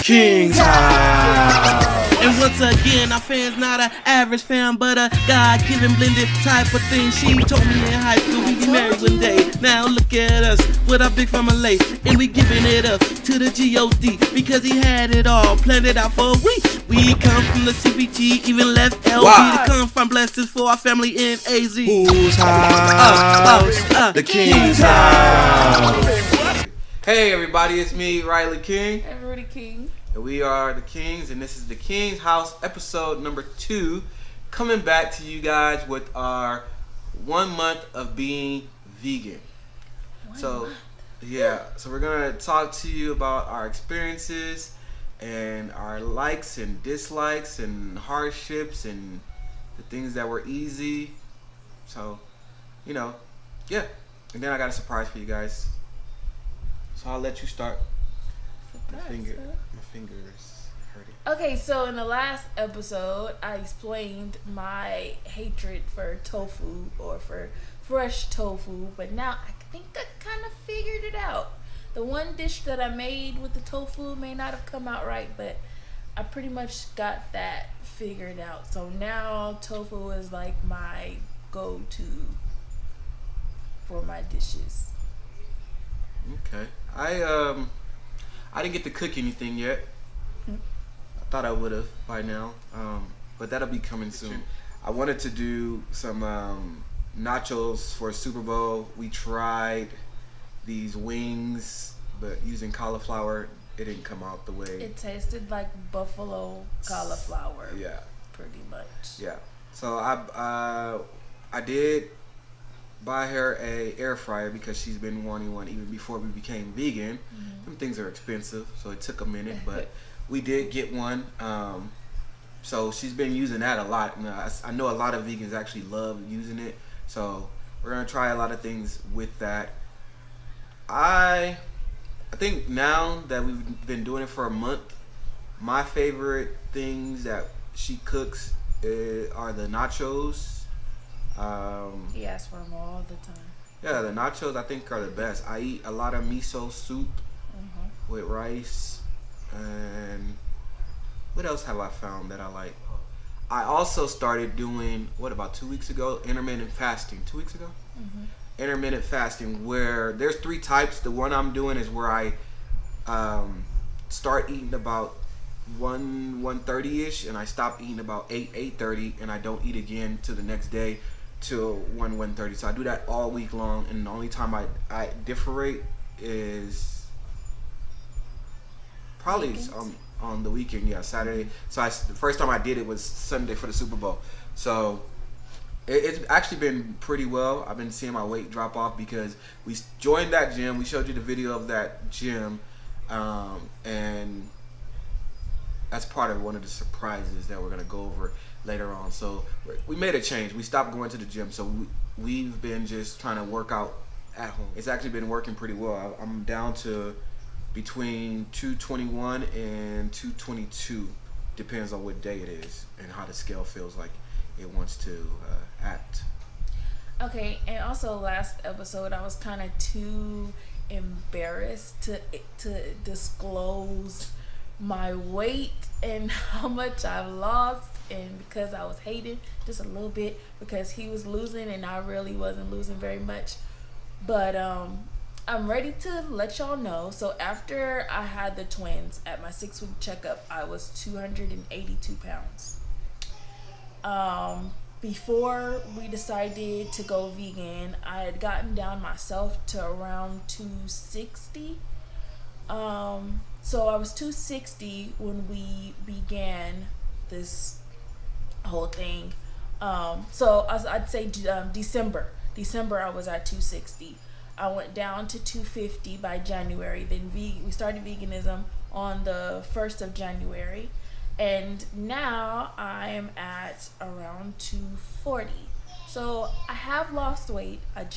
King's House. And once again, our fan's not an average fan, but a God-given blended type of thing. She told me in high school we'd be married one day. Now look at us with our big family, and we giving it up to the G.O.D. because he had it all planned it out for a week. We come from the CBT, even left LB to come from blessings for our family in AZ. Whose house? The King's House. Hey everybody, it's me, Riley King. Everybody King. And we are the Kings, and this is the King's House episode number 2, coming back to you guys with our 1 month of being vegan. So we're gonna talk to you about our experiences and our likes and dislikes and hardships and the things that were easy. So, and then I got a surprise for you guys. So I'll let you start. My fingers hurting. Okay, so in the last episode, I explained my hatred for tofu or for fresh tofu, but now I think I kind of figured it out. The one dish that I made with the tofu may not have come out right, but I pretty much got that figured out. So now tofu is like my go-to for my dishes. Okay. I didn't get to cook anything yet. I thought I would have by now, but that'll be coming soon. I wanted to do some nachos for Super Bowl. We tried these wings, but using cauliflower, it didn't come out the way. It tasted like buffalo cauliflower. Yeah. Pretty much. Yeah. So I did buy her a air fryer because she's been wanting one even before we became vegan. Them things are expensive, so it took a minute, but we did get one. So she's been using that a lot, and I know a lot of vegans actually love using it. So we're gonna try a lot of things with that. I think now that we've been doing it for a month, my favorite things that she cooks are the nachos. He asks for them all the time. Yeah, the nachos I think are the best. I eat a lot of miso soup with rice. And what else have I found that I like? I also started doing, about 2 weeks ago, intermittent fasting. 2 weeks ago? Intermittent fasting, where there's 3 types. The one I'm doing is where I start eating about 1:30ish, and I stop eating about 8:30, and I don't eat again till the next day till 1:30. So I do that all week long, and the only time I differentiate is probably on the weekend, Saturday. So the first time I did it was Sunday for the Super Bowl. So it's actually been pretty well. I've been seeing my weight drop off because we joined that gym. We showed you the video of that gym, and that's part of one of the surprises that we're gonna go over later on. So we made a change. We stopped going to the gym, so we've been just trying to work out at home. It's actually been working pretty well. I'm down to between 221 and 222, depends on what day it is and how the scale feels like it wants to act. Okay, and also last episode I was kind of too embarrassed to disclose my weight and how much I've lost, and because I was hating just a little bit because he was losing and I really wasn't losing very much. But I'm ready to let y'all know. So after I had the twins, at my 6-week checkup, I was 282 pounds. Before we decided to go vegan, I had gotten down myself to around 260. So I was 260 when we began this whole thing. So I'd say December I was at 260. I went down to 250 by January. Then we started veganism on the 1st of January. And now I'm at around 240. So I have lost weight. I'm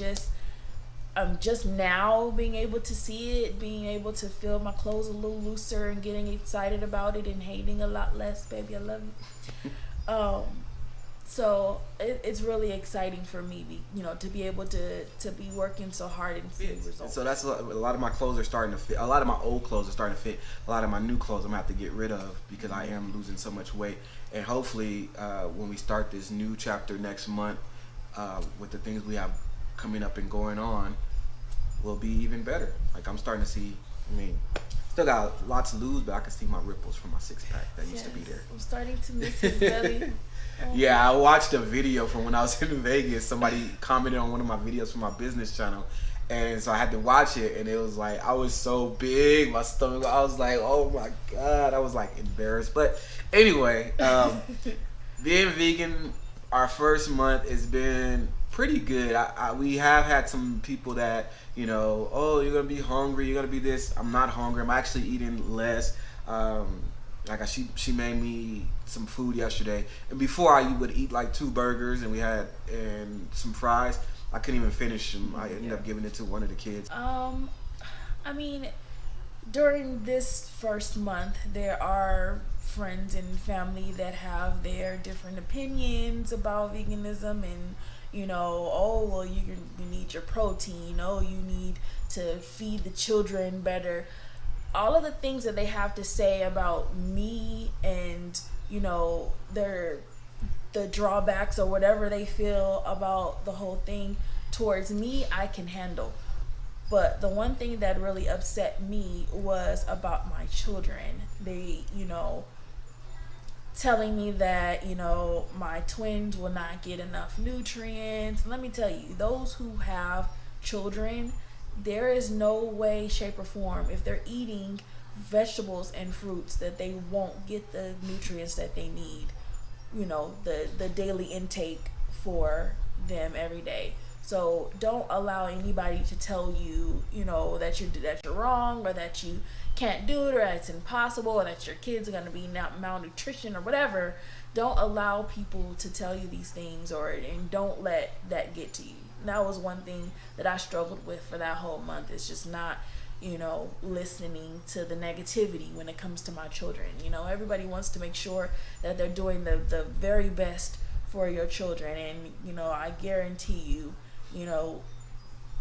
just now being able to see it, being able to feel my clothes a little looser and getting excited about it and hating a lot less. Baby, I love you. So it's really exciting for me, to be able to be working so hard and see results. So that's a lot of my clothes are starting to fit. A lot of my old clothes are starting to fit. A lot of my new clothes I'm gonna have to get rid of because I am losing so much weight. And hopefully, when we start this new chapter next month, with the things we have coming up and going on, will be even better. Like I'm starting to see. I mean, still got lots to lose, but I can see my ripples from my 6-pack that used to be there. I'm starting to miss his belly. Yeah, I watched a video from when I was in Vegas. Somebody commented on one of my videos from my business channel, and so I had to watch it, and it was like I was so big, my stomach. I was like, oh my god, I was like embarrassed. But anyway, being vegan, our first month has been pretty good. We have had some people that, oh, you're gonna be hungry, you're gonna be this. I'm not hungry. I'm actually eating less. She made me some food yesterday, and before I would eat like 2 burgers and some fries. I couldn't even finish them. I ended up giving it to one of the kids. I mean, during this first month, there are friends and family that have their different opinions about veganism, and oh well, you need your protein. Oh, you need to feed the children better. All of the things that they have to say about me and the drawbacks or whatever they feel about the whole thing towards me, I can handle. But the one thing that really upset me was about my children. They, telling me that, my twins will not get enough nutrients. Let me tell you, those who have children, there is no way, shape, or form, if they're eating vegetables and fruits, that they won't get the nutrients that they need, the daily intake for them every day. So don't allow anybody to tell you, that you're wrong, or that you can't do it, or that it's impossible, or that your kids are going to be malnutrition or whatever. Don't allow people to tell you these things, and don't let that get to you. And that was one thing that I struggled with for that whole month. It's just not, listening to the negativity when it comes to my children. Everybody wants to make sure that they're doing the very best for your children. And, I guarantee you,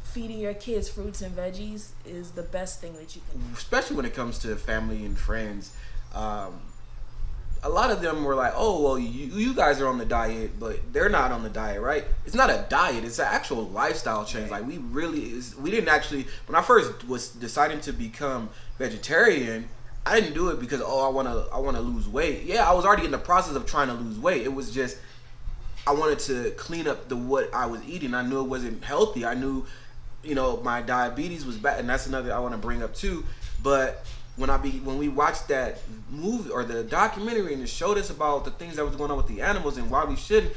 feeding your kids fruits and veggies is the best thing that you can do. Especially when it comes to family and friends. A lot of them were like, oh, well, you guys are on the diet, but they're not on the diet, right? It's not a diet. It's an actual lifestyle change. Like, we didn't actually, when I first was deciding to become vegetarian, I didn't do it because, I want to lose weight. Yeah, I was already in the process of trying to lose weight. It was just, I wanted to clean up what I was eating. I knew it wasn't healthy. I knew, my diabetes was bad, and that's another I want to bring up too. But when we watched that movie or the documentary, and it showed us about the things that was going on with the animals and why we shouldn't,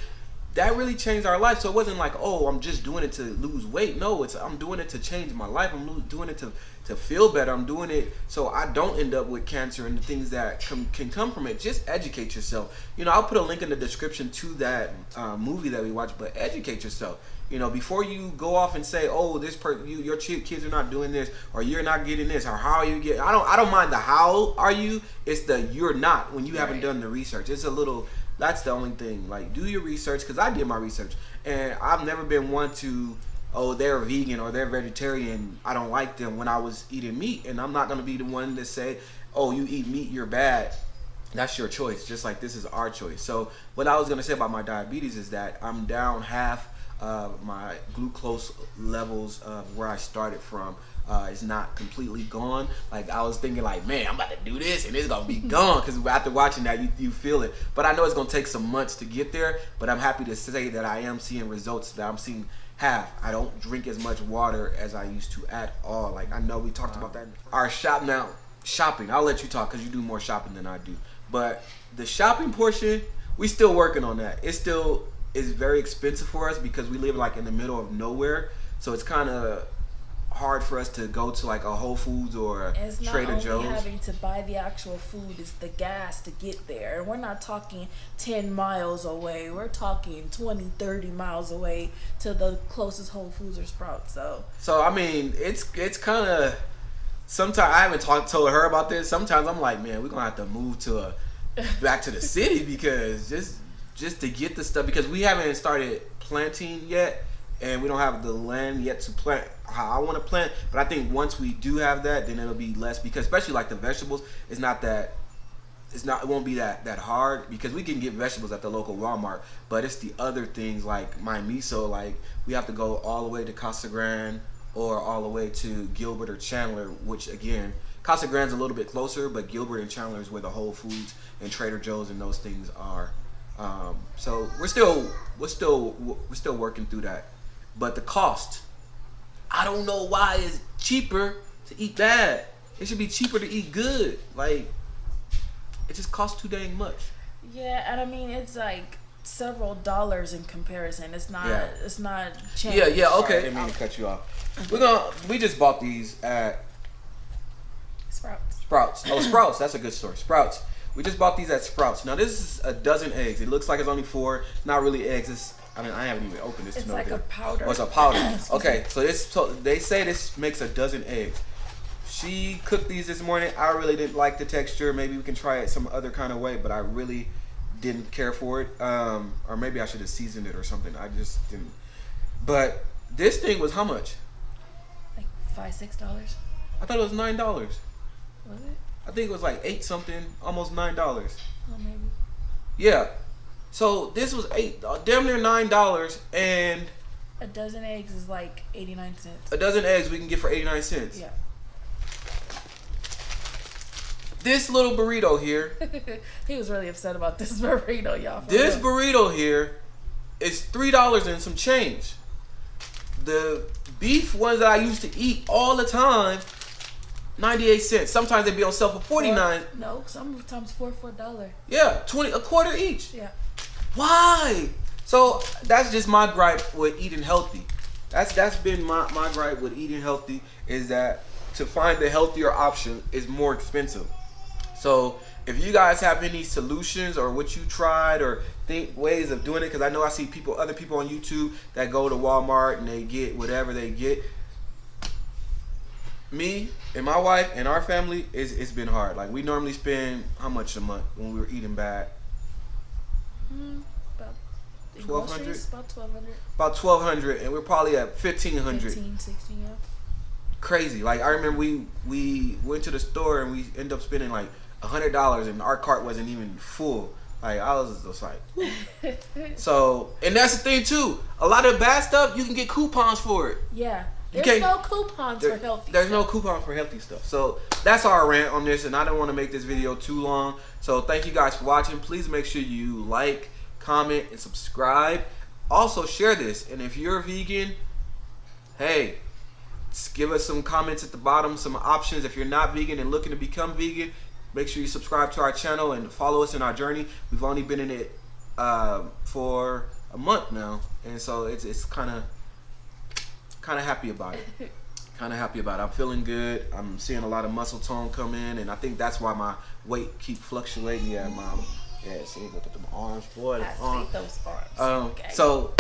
that really changed our life. So it wasn't like, oh, I'm just doing it to lose weight. No, I'm doing it to change my life. I'm doing it to feel better. I'm doing it so I don't end up with cancer and the things that can come from it. Just educate yourself. I'll put a link in the description to that movie that we watched, but educate yourself. Before you go off and say, oh, your kids are not doing this, or you're not getting this, or how are you getting, I don't mind the how are you, it's the you're not when you haven't done the research. It's a little, that's the only thing. Like, do your research, because I did my research, and I've never been one to, oh, they're vegan or they're vegetarian, I don't like them, when I was eating meat. And I'm not going to be the one to say, oh, you eat meat, you're bad. That's your choice, just like this is our choice. So what I was going to say about my diabetes is that I'm down half my glucose levels of where I started from. Is not completely gone. Like, I was thinking like, man, I'm about to do this and it's gonna be gone, because after watching that you feel it. But I know it's gonna take some months to get there, but I'm happy to say that I am seeing results that I'm seeing. I don't drink as much water as I used to at all. Like, I know we talked about that. Our shopping, I'll let you talk because you do more shopping than I do, but the shopping portion, we still working on that. It still is very expensive for us because we live like in the middle of nowhere, so it's kind of hard for us to go to like a Whole Foods or Trader Joe's. It's not only having to buy the actual food, it's the gas to get there. And we're not talking 10 miles away. We're talking 20, 30 miles away to the closest Whole Foods or Sprouts. So I mean, it's kind of, sometimes I haven't told her about this. Sometimes I'm like, man, we're gonna have to move back to the city, because just just to get the stuff, because we haven't started planting yet, and we don't have the land yet to plant how I want to plant. But I think once we do have that, then it'll be less, because especially like the vegetables, it won't be that hard, because we can get vegetables at the local Walmart. But it's the other things like my miso, like we have to go all the way to Casa Grande or all the way to Gilbert or Chandler, which again, Casa Grande's a little bit closer, but Gilbert and Chandler is where the Whole Foods and Trader Joe's and those things are. So we're still working through that. But the cost, I don't know why it's cheaper to eat bad. It should be cheaper to eat good. Like, it just costs too dang much. Yeah, and I mean it's like several dollars in comparison. It's not. Yeah. It's not change. Yeah. Okay. I didn't mean to cut you off. We just bought these at Sprouts. Oh, Sprouts. That's a good store. Sprouts. We just bought these at Sprouts. Now this is a dozen eggs. It looks like it's only 4. It's not really eggs. I haven't even opened this. It's to know like that. a powder. Oh, it's a powder. Okay, so they say this makes a dozen eggs. She cooked these this morning. I really didn't like the texture. Maybe we can try it some other kind of way, but I really didn't care for it. Or maybe I should have seasoned it or something. I just didn't. But this thing was how much? Like $5-6. I thought it was $9. Was it? I think it was like 8 something, almost $9. Oh, maybe. Yeah. So this was damn near $9, and a dozen eggs is like 89 cents. A dozen eggs we can get for 89 cents. Yeah. This little burrito here. He was really upset about this burrito, y'all. This burrito here is $3 and some change. The beef ones that I used to eat all the time, 98 cents. Sometimes they be on sale for 49. No, sometimes $4 for $1. Yeah, a quarter each. Yeah. Why? So that's just my gripe with eating healthy. That's been my gripe with eating healthy, is that to find the healthier option is more expensive. So if you guys have any solutions or what you tried or think ways of doing it, because I know I see other people on YouTube that go to Walmart and they get whatever they get. Me and my wife and our family, it's been hard. Like, we normally spend how much a month when we were eating bad? About $1,200. About $1,200. About $1,200, and we're probably at $1,500. 15, 16, yeah. Crazy. Like, I remember we went to the store and we ended up spending like $100, and our cart wasn't even full. Like, I was just like, so, and that's the thing too. A lot of bad stuff, you can get coupons for it. Yeah. There's no coupons for healthy There's stuff. no coupon for healthy stuff. So that's our rant on this, and I don't want to make this video too long. So thank you guys for watching. Please make sure you like, comment, and subscribe. Also share this. And if you're a vegan, hey, just give us some comments at the bottom, some options. If you're not vegan and looking to become vegan, make sure you subscribe to our channel and follow us in our journey. We've only been in it for a month now, and so it's kind of happy about it. I'm feeling good. I'm seeing a lot of muscle tone come in, and I think that's why my weight keep fluctuating. Yeah, see, look at them arms, boy. I see those arms. So